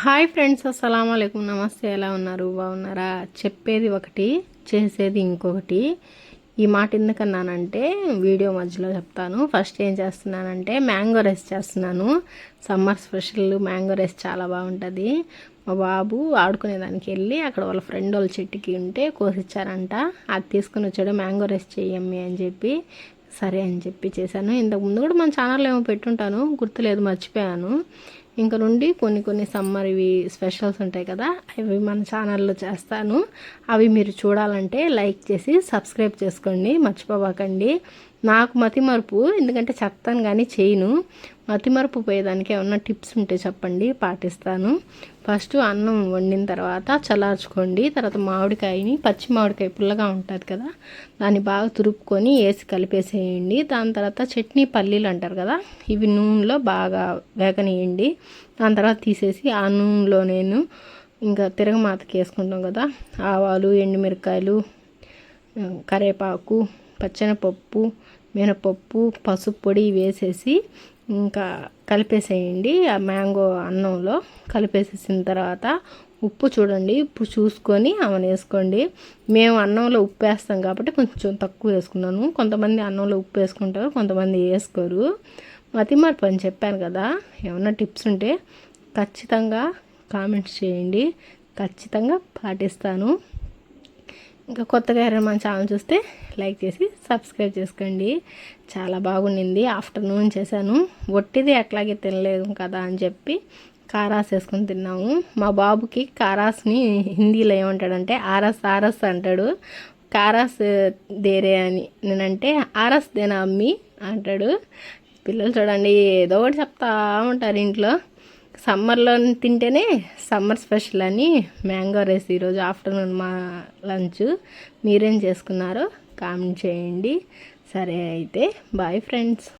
Hi friends, అస్సలం వాలేకుం. నమస్తే. ఎలా ఉన్నారు? బాగున్నారా? చెప్పేది ఒకటి, చేసేది ఇంకొకటి. ఈ మాట ఎందుకన్నానంటే వీడియో మధ్యలో చెప్తాను. ఫస్ట్ ఏం చేస్తున్నానంటే మ్యాంగో రైస్ చేస్తున్నాను. సమ్మర్ స్పెషల్ మ్యాంగో రైస్ చాలా బాగుంటుంది. మా బాబు ఆడుకునేదానికి వెళ్ళి అక్కడ వాళ్ళ ఫ్రెండ్ వాళ్ళ చెట్టుకి ఉంటే కోసిచ్చారంట. అది తీసుకుని వచ్చాడు. మ్యాంగో రైస్ చేయమ్మి అని చెప్పి సరే అని చెప్పి చేశాను. ఇంతకుముందు కూడా మన ఛానల్లో ఏమో పెట్టుంటాను, గుర్తులేదు, మర్చిపోయాను. ఇంక నుండి కొన్ని సమ్మర్ ఇవి స్పెషల్స్ ఉంటాయి కదా, అవి మన ఛానల్లో చేస్తాను. అవి మీరు చూడాలంటే లైక్ చేసి సబ్స్క్రైబ్ చేసుకోండి, మర్చిపోబాకండి. నాకు మతిమరుపు, ఎందుకంటే చెప్తాను కానీ చేయను. మతిమరుపు పోయేదానికి ఏమన్నా టిప్స్ ఉంటే చెప్పండి, పాటిస్తాను. ఫస్ట్ అన్నం వండిన తర్వాత చల్లార్చుకోండి. తర్వాత మామిడికాయని, పచ్చి మామిడికాయ పుల్లగా ఉంటుంది కదా, దాన్ని బాగా తురుపుకొని వేసి కలిపేసేయండి. దాని తర్వాత చట్నీ పల్లీలు అంటారు కదా, ఇవి నూనెలో బాగా వేగనీయండి. దాని తర్వాత తీసేసి ఆ నూనెలో నేను ఇంకా తిరగమాతకి వేసుకుంటాం కదా, ఆవాలు, ఎండుమిరకాయలు, కరివేపాకు, పచ్చెనపప్పు, మినపప్పు, పసుపు పొడి వేసేసి ఇంకా కలిపేసేయండి. ఆ మ్యాంగో అన్నంలో కలిపేసేసిన తర్వాత ఉప్పు చూడండి, ఉప్పు చూసుకొని ఆమెను వేసుకోండి. మేము అన్నంలో ఉప్పు వేస్తాం కాబట్టి కొంచెం తక్కువ వేసుకున్నాను. కొంతమంది అన్నంలో ఉప్పు వేసుకుంటారు, కొంతమంది వేసుకోరు. మతిమరుపు అని చెప్పాను కదా, ఏమన్నా టిప్స్ ఉంటే ఖచ్చితంగా కామెంట్స్ చేయండి, ఖచ్చితంగా పాటిస్తాను. ఇంకా కొత్తగా ఎవరైనా మన ఛానల్ చూస్తే లైక్ చేసి సబ్స్క్రైబ్ చేసుకోండి. చాలా బాగుండింది. ఆఫ్టర్నూన్ చేశాను. ఒట్టిది అట్లాగే తినలేదు కదా అని చెప్పి కారాస్ వేసుకొని తిన్నాము. మా బాబుకి కారాస్ని హిందీలో ఏమంటాడంటే ఆరస్ ఆరస్ అంటాడు. కారాస్ దేరే అని నేనంటే ఆరస్ దేనా అమ్మి అంటాడు. పిల్లలు చూడండి ఏదో ఒకటి చెప్తా ఉంటారు ఇంట్లో. సమ్మర్లో తింటేనే సమ్మర్ స్పెషల్ అని మ్యాంగో రైస్ ఈరోజు ఆఫ్టర్నూన్ మా లంచ్. మీరేం చేసుకున్నారో కామెంట్ చేయండి. సరే అయితే బాయ్ ఫ్రెండ్స్.